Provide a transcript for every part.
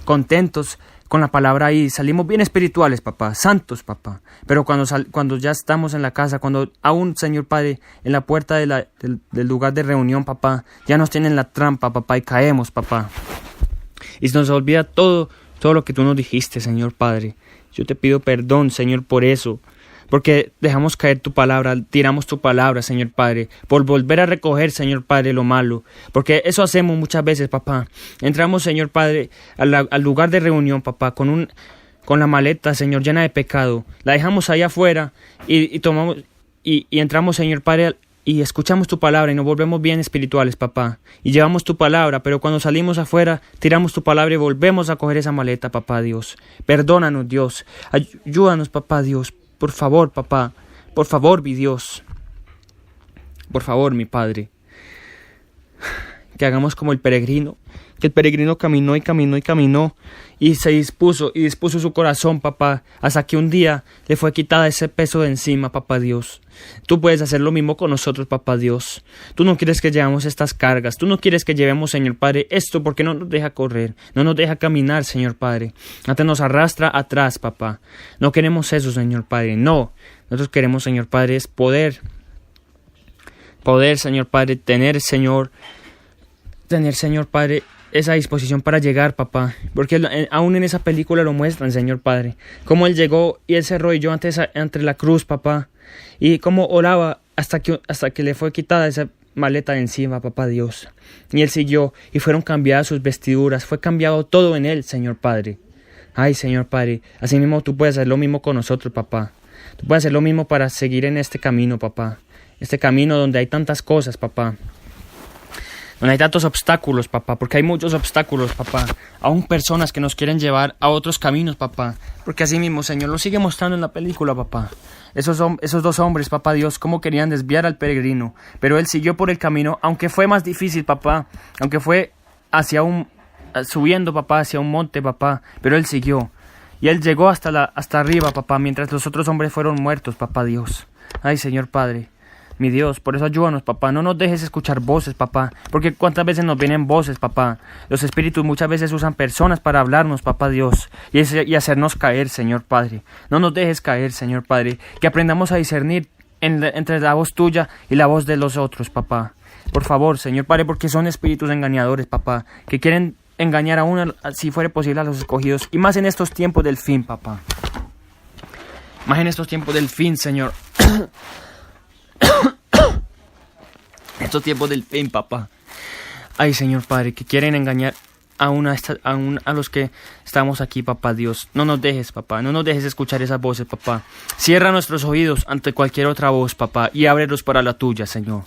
contentos con la palabra ahí, salimos bien espirituales, papá, santos, papá. Pero cuando ya estamos en la casa, cuando aún, Señor Padre, en la puerta del lugar de reunión, papá, ya nos tienen la trampa, papá, y caemos, papá. Y se nos olvida todo lo que tú nos dijiste, Señor Padre. Yo te pido perdón, Señor, por eso. Porque dejamos caer tu palabra, tiramos tu palabra, Señor Padre, por volver a recoger, Señor Padre, lo malo. Porque eso hacemos muchas veces, papá. Entramos, Señor Padre, al lugar de reunión, papá, con la maleta, Señor, llena de pecado. La dejamos allá afuera y tomamos y entramos, Señor Padre, y escuchamos tu palabra y nos volvemos bien espirituales, papá. Y llevamos tu palabra, pero cuando salimos afuera, tiramos tu palabra y volvemos a coger esa maleta, papá Dios. Perdónanos, Dios. Ayúdanos, papá Dios. Por favor, papá. Por favor, mi Dios. Por favor, mi Padre. Que hagamos como el peregrino. Que el peregrino caminó y caminó y caminó. Y se dispuso su corazón, papá. Hasta que un día le fue quitada ese peso de encima, papá Dios. Tú puedes hacer lo mismo con nosotros, papá Dios. Tú no quieres que llevemos estas cargas. Tú no quieres que llevemos, Señor Padre, esto porque no nos deja correr. No nos deja caminar, Señor Padre. Antes nos arrastra atrás, papá. No queremos eso, Señor Padre. No. Nosotros queremos, Señor Padre, es poder, Señor Padre, tener, Señor Padre, esa disposición para llegar, papá. Porque aún en esa película lo muestran, Señor Padre. Cómo Él llegó y Él se arrodilló ante la cruz, papá. Y cómo oraba hasta que le fue quitada esa maleta de encima, papá Dios. Y Él siguió y fueron cambiadas sus vestiduras. Fue cambiado todo en Él, Señor Padre. Ay, Señor Padre, así mismo tú puedes hacer lo mismo con nosotros, papá. Tú puedes hacer lo mismo para seguir en este camino, papá. Este camino donde hay tantas cosas, papá. Donde hay tantos obstáculos, papá, porque hay muchos obstáculos, papá. Aún personas que nos quieren llevar a otros caminos, papá. Porque así mismo, Señor, lo sigue mostrando en la película, papá. Esos dos hombres, papá Dios, cómo querían desviar al peregrino. Pero él siguió por el camino, aunque fue más difícil, papá. Aunque fue subiendo, papá, hacia un monte, papá. Pero él siguió. Y él llegó hasta arriba, papá, mientras los otros hombres fueron muertos, papá Dios. Ay, Señor Padre. Mi Dios, por eso ayúdanos, papá. No nos dejes escuchar voces, papá. Porque cuántas veces nos vienen voces, papá. Los espíritus muchas veces usan personas para hablarnos, papá Dios. Y hacernos caer, Señor Padre. No nos dejes caer, Señor Padre. Que aprendamos a discernir entre la voz tuya y la voz de los otros, papá. Por favor, Señor Padre, porque son espíritus engañadores, papá. Que quieren engañar a uno, si fuera posible, a los escogidos. Y más en estos tiempos del fin, papá. Más en estos tiempos del fin, Señor. Estos tiempos del fin, papá. Ay, Señor Padre, que quieren engañar aún a los que estamos aquí, papá Dios. No nos dejes, papá. No nos dejes escuchar esas voces, papá. Cierra nuestros oídos ante cualquier otra voz, papá, y ábrelos para la tuya, Señor.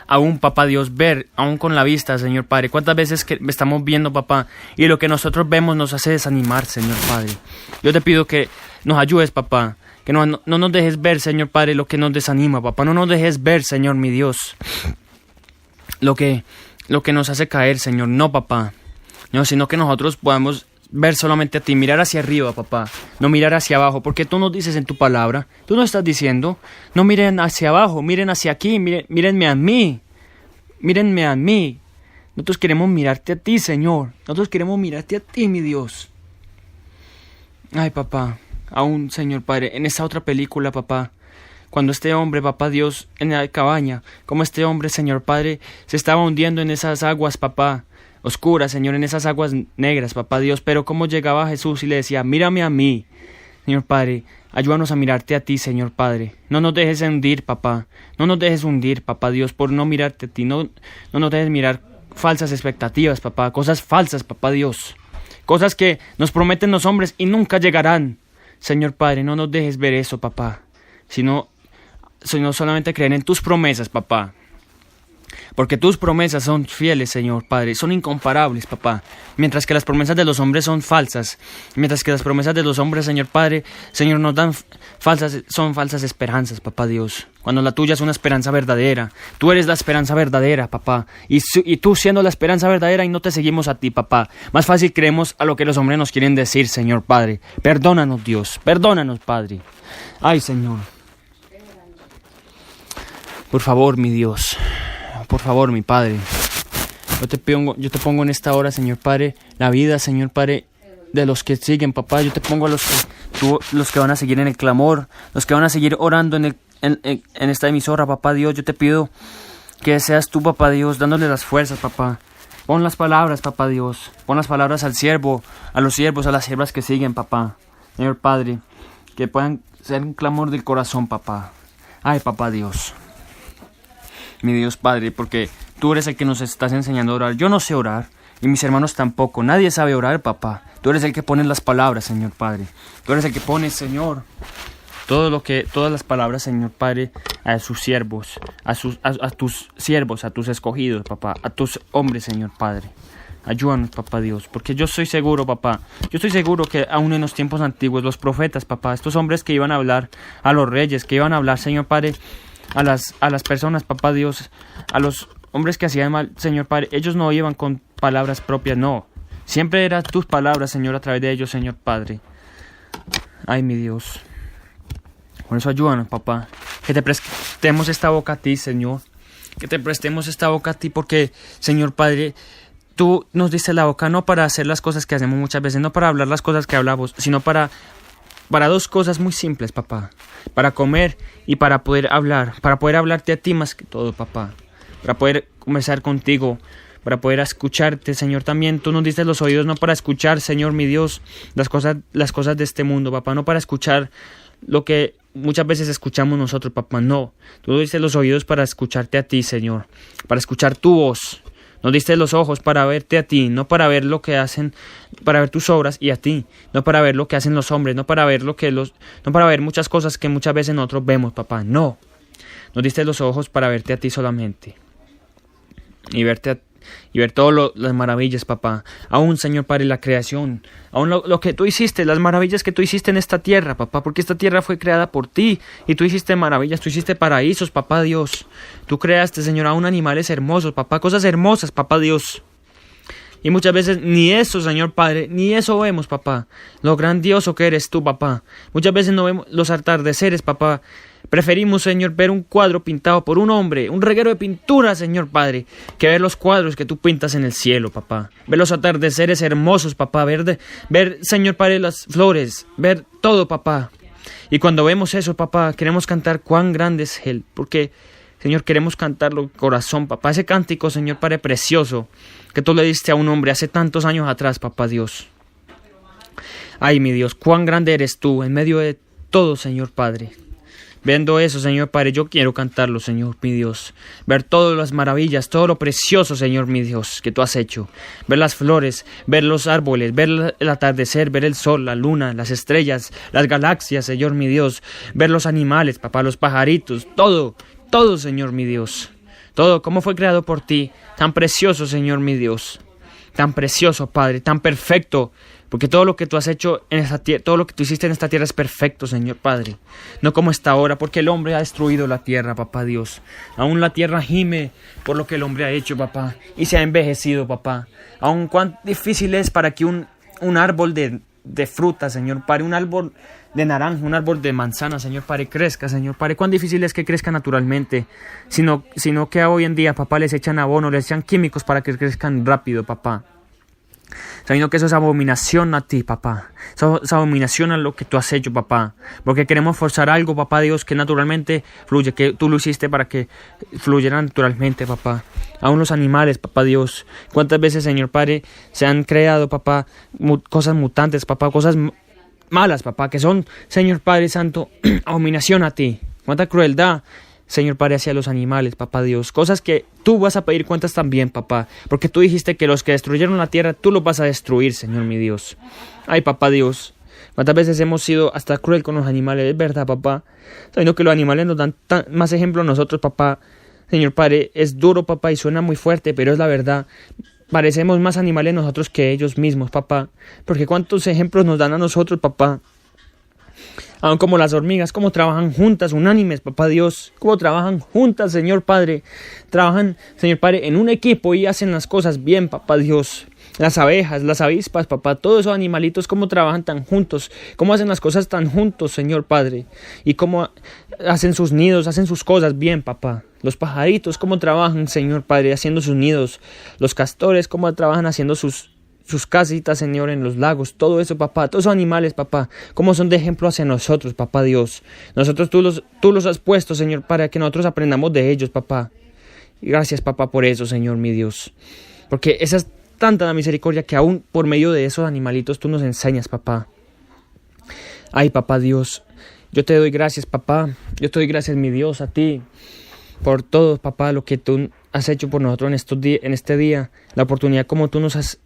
Aún, papá Dios, ver, aún con la vista, Señor Padre. ¿Cuántas veces que estamos viendo, papá? Y lo que nosotros vemos nos hace desanimar, Señor Padre. Yo te pido que nos ayudes, papá. Que no nos dejes ver, Señor Padre, lo que nos desanima, papá. No nos dejes ver, Señor, mi Dios, lo que nos hace caer, Señor. No, papá. No, sino que nosotros podamos ver solamente a ti, mirar hacia arriba, papá. No mirar hacia abajo, porque tú nos dices en tu palabra. Tú nos estás diciendo, no miren hacia abajo, miren hacia aquí, mírenme a mí. Mírenme a mí. Nosotros queremos mirarte a ti, Señor. Nosotros queremos mirarte a ti, mi Dios. Ay, papá. Aún, Señor Padre, en esa otra película, papá, cuando este hombre, papá Dios, en la cabaña, como este hombre, Señor Padre, se estaba hundiendo en esas aguas, papá, oscuras, Señor, en esas aguas negras, papá Dios, pero cómo llegaba Jesús y le decía, mírame a mí, Señor Padre, ayúdanos a mirarte a ti, Señor Padre, no nos dejes hundir, papá, no nos dejes hundir, papá Dios, por no mirarte a ti, no nos dejes mirar falsas expectativas, papá, cosas falsas, papá Dios, cosas que nos prometen los hombres y nunca llegarán. Señor Padre, no nos dejes ver eso, papá, sino solamente creer en tus promesas, papá. Porque tus promesas son fieles, Señor Padre, son incomparables, papá. Mientras que las promesas de los hombres son falsas, mientras que las promesas de los hombres, Señor Padre, Señor, nos dan son falsas esperanzas, papá Dios. Cuando la tuya es una esperanza verdadera. Tú eres la esperanza verdadera, papá. Y tú siendo la esperanza verdadera y no te seguimos a ti, papá. Más fácil creemos a lo que los hombres nos quieren decir, Señor Padre. Perdónanos, Dios. Perdónanos, Padre. Ay, Señor. Por favor, mi Dios. Por favor, mi Padre. Yo te pongo en esta hora, Señor Padre, la vida, Señor Padre, de los que siguen, papá. Yo te pongo a los que van a seguir en el clamor, los que van a seguir orando en esta emisora, papá Dios. Yo te pido que seas tú, papá Dios, dándole las fuerzas, papá. Pon las palabras, papá Dios. Pon las palabras al siervo, a los siervos, a las siervas que siguen, papá. Señor Padre, que puedan ser un clamor del corazón, papá. Ay, papá Dios. Mi Dios Padre, porque tú eres el que nos estás enseñando a orar. Yo no sé orar, y mis hermanos tampoco. Nadie sabe orar, papá. Tú eres el que pone las palabras, Señor Padre. Tú eres el que pone, Señor, todas las palabras, Señor Padre, a sus siervos, a tus siervos, a tus escogidos, papá, a tus hombres, Señor Padre. Ayúdanos, papá Dios, porque yo estoy seguro, papá, yo estoy seguro que aún en los tiempos antiguos, los profetas, papá, estos hombres que iban a hablar a los reyes, que iban a hablar, Señor Padre, a las personas, papá Dios, a los hombres que hacían mal, Señor Padre, ellos no iban con palabras propias, no. Siempre eran tus palabras, Señor, a través de ellos, Señor Padre. Ay, mi Dios. Por eso ayúdanos, papá. Que te prestemos esta boca a ti, Señor. Que te prestemos esta boca a ti porque, Señor Padre, tú nos diste la boca no para hacer las cosas que hacemos muchas veces, no para hablar las cosas que hablamos, sino para dos cosas muy simples, papá. Para comer y para poder hablar. Para poder hablarte a ti más que todo, papá. Para poder conversar contigo. Para poder escucharte, Señor, también. Tú nos diste los oídos no para escuchar, Señor, mi Dios, las cosas de este mundo, papá. No para escuchar lo que muchas veces escuchamos nosotros, papá. No. Tú nos diste los oídos para escucharte a ti, Señor. Para escuchar tu voz. Nos diste los ojos para verte a ti, no para ver lo que hacen, para ver tus obras y a ti, no para ver lo que hacen los hombres, no para ver no para ver muchas cosas que muchas veces nosotros vemos, papá. No. Nos diste los ojos para verte a ti solamente. Y ver todas las maravillas, papá. Aún, Señor Padre, la creación. Aún lo que tú hiciste, las maravillas que tú hiciste en esta tierra, papá. Porque esta tierra fue creada por ti. Y tú hiciste maravillas, tú hiciste paraísos, papá Dios. Tú creaste, Señor, aún animales hermosos, papá. Cosas hermosas, papá Dios. Y muchas veces ni eso, Señor Padre, ni eso vemos, papá. Lo grandioso que eres tú, papá. Muchas veces no vemos los atardeceres, papá. Preferimos, Señor, ver un cuadro pintado por un hombre, un reguero de pintura, Señor Padre, que ver los cuadros que tú pintas en el cielo, papá. Ver los atardeceres hermosos, papá. Ver, Señor Padre, las flores. Ver todo, papá. Y cuando vemos eso, papá, queremos cantar cuán grande es Él. Porque, Señor, queremos cantarlo corazón, papá. Ese cántico, Señor Padre, precioso, que tú le diste a un hombre hace tantos años atrás, papá Dios. Ay, mi Dios, cuán grande eres tú en medio de todo, Señor Padre. Viendo eso, Señor Padre, yo quiero cantarlo, Señor, mi Dios. Ver todas las maravillas, todo lo precioso, Señor, mi Dios, que tú has hecho. Ver las flores, ver los árboles, ver el atardecer, ver el sol, la luna, las estrellas, las galaxias, Señor, mi Dios. Ver los animales, papá, los pajaritos, todo, Señor, mi Dios. Todo, cómo fue creado por ti. Tan precioso, Señor, mi Dios. Tan precioso, Padre, tan perfecto. Porque todo lo que tú has hecho en esta tierra, todo lo que tú hiciste en esta tierra es perfecto, Señor Padre. No como está ahora, porque el hombre ha destruido la tierra, papá Dios. Aún la tierra gime por lo que el hombre ha hecho, papá. Y se ha envejecido, papá. Aún cuán difícil es para que un árbol de fruta, Señor Padre, un árbol de naranja, un árbol de manzana, Señor Padre, crezca, Señor Padre. Cuán difícil es que crezca naturalmente. Sino que hoy en día, papá, les echan abono, les echan químicos para que crezcan rápido, papá. Sabiendo que eso es abominación a ti, papá. Eso es abominación a lo que tú has hecho, papá. Porque queremos forzar algo, papá Dios, que naturalmente fluye. Que tú lo hiciste para que fluyera naturalmente, papá. Aún los animales, papá Dios. ¿Cuántas veces, Señor Padre, se han creado, papá, cosas mutantes, papá? Cosas malas, papá, que son, Señor Padre Santo, abominación a ti. Cuánta crueldad, Señor Padre, hacia los animales, papá Dios. Cosas que tú vas a pedir cuentas también, papá. Porque tú dijiste que los que destruyeron la tierra, tú los vas a destruir, Señor mi Dios. Ay, papá Dios. ¿Cuántas veces hemos sido hasta cruel con los animales? Es verdad, papá. Sabiendo que los animales nos dan más ejemplo a nosotros, papá. Señor Padre, es duro, papá, y suena muy fuerte, pero es la verdad. Parecemos más animales nosotros que ellos mismos, papá. Porque cuántos ejemplos nos dan a nosotros, papá. Aún como las hormigas, cómo trabajan juntas, unánimes, papá Dios, cómo trabajan juntas, Señor Padre. Trabajan, Señor Padre, en un equipo y hacen las cosas bien, papá Dios. las abejas, las avispas, papá, todos esos animalitos, cómo trabajan tan juntos, cómo hacen las cosas tan juntos, Señor Padre, y cómo hacen sus nidos, hacen sus cosas bien, papá. Los pajaritos, cómo trabajan, Señor Padre, haciendo sus nidos. Los castores, cómo trabajan haciendo sus casitas, Señor, en los lagos. Todo eso, papá, todos esos animales, papá, cómo son de ejemplo hacia nosotros, papá Dios. Nosotros tú los has puesto, Señor, para que nosotros aprendamos de ellos, papá. Y gracias, papá, por eso, Señor, mi Dios. Porque esa es tanta la misericordia que aún por medio de esos animalitos tú nos enseñas, papá. Ay, papá Dios, yo te doy gracias, papá. Yo te doy gracias, mi Dios, a ti, por todo, papá, lo que tú has hecho por nosotros en este día. La oportunidad como tú nos has,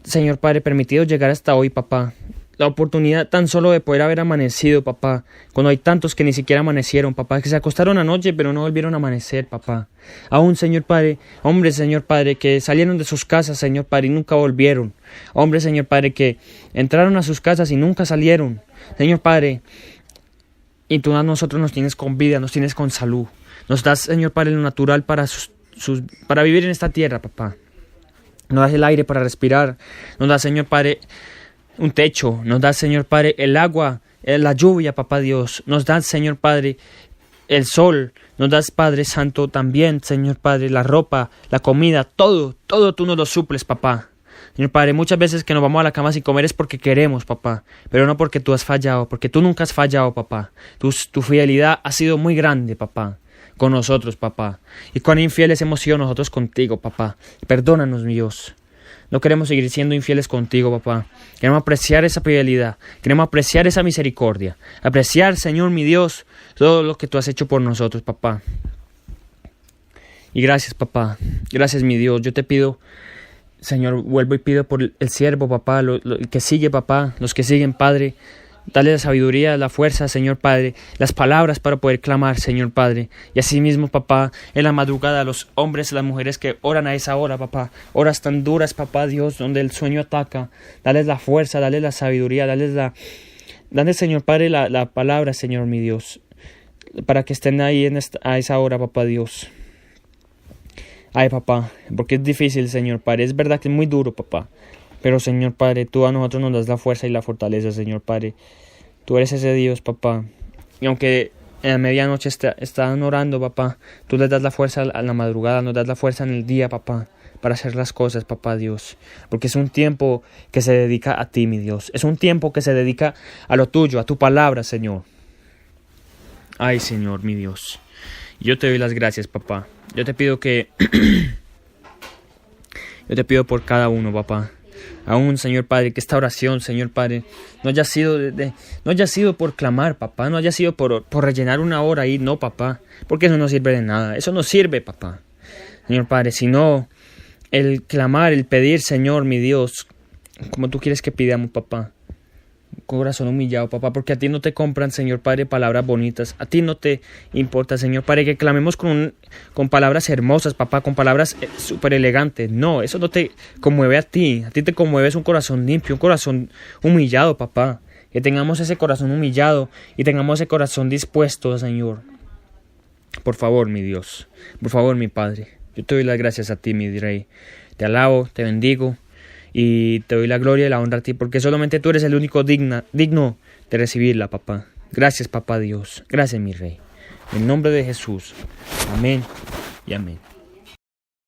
Señor Padre, permitido llegar hasta hoy, papá. La oportunidad tan solo de poder haber amanecido, papá, cuando hay tantos que ni siquiera amanecieron, papá, que se acostaron anoche pero no volvieron a amanecer, papá. Aún, Señor Padre, hombres, Señor Padre, que salieron de sus casas, Señor Padre, y nunca volvieron. Hombres, Señor Padre, que entraron a sus casas y nunca salieron. Señor Padre, y tú a nosotros nos tienes con vida, nos tienes con salud. Nos das, Señor Padre, lo natural para vivir en esta tierra, papá. Nos das el aire para respirar. Nos das, Señor Padre, un techo. Nos das, Señor Padre, el agua, la lluvia, papá Dios. Nos das, Señor Padre, el sol. Nos das, Padre Santo, también, Señor Padre, la ropa, la comida, todo tú nos lo suples, papá. Señor Padre, muchas veces que nos vamos a la cama sin comer es porque queremos, papá, pero no porque tú has fallado, porque tú nunca has fallado, papá. Tu fidelidad ha sido muy grande, papá, con nosotros, papá. Y cuán infieles hemos sido nosotros contigo, papá. Perdónanos, mi Dios. No queremos seguir siendo infieles contigo, papá. Queremos apreciar esa fidelidad. Queremos apreciar esa misericordia. Apreciar, Señor, mi Dios, todo lo que tú has hecho por nosotros, papá. Y gracias, papá. Gracias, mi Dios. Yo te pido, Señor, vuelvo y pido por el siervo, papá, el que sigue, papá, los que siguen, Padre. Dale la sabiduría, la fuerza, Señor Padre, las palabras para poder clamar, Señor Padre. Y así mismo, papá, en la madrugada, los hombres y las mujeres que oran a esa hora, papá, horas tan duras, papá Dios, donde el sueño ataca. Dale la fuerza, dale la sabiduría, dale, Señor Padre, la palabra, Señor mi Dios, para que estén ahí a esa hora, papá Dios. Ay, papá, porque es difícil, Señor Padre. Es verdad que es muy duro, papá. Pero, Señor Padre, tú a nosotros nos das la fuerza y la fortaleza, Señor Padre. Tú eres ese Dios, papá. Y aunque en la medianoche están orando, papá, tú les das la fuerza a la madrugada, nos das la fuerza en el día, papá, para hacer las cosas, papá Dios. Porque es un tiempo que se dedica a ti, mi Dios. Es un tiempo que se dedica a lo tuyo, a tu palabra, Señor. Ay, Señor, mi Dios. Yo te doy las gracias, papá. Yo te pido Yo te pido por cada uno, papá. Aún, Señor Padre, que esta oración, Señor Padre, no haya sido por clamar, papá, no haya sido por rellenar una hora ahí, no, papá, porque eso no sirve de nada, eso no sirve, papá, Señor Padre, sino el clamar, el pedir, Señor, mi Dios, como tú quieres que pidamos, papá, corazón humillado, papá, porque a ti no te compran, Señor Padre, palabras bonitas, a ti no te importa, Señor Padre, que clamemos con palabras hermosas, papá, con palabras súper elegantes. No, eso no te conmueve a ti te conmueve un corazón limpio, un corazón humillado, papá, que tengamos ese corazón humillado y tengamos ese corazón dispuesto, Señor. Por favor, mi Dios, por favor, mi Padre, yo te doy las gracias a ti, mi Rey, te alabo, te bendigo. Y te doy la gloria y la honra a ti, porque solamente tú eres el único digno de recibirla, papá. Gracias, papá Dios. Gracias, mi Rey. En nombre de Jesús. Amén y amén.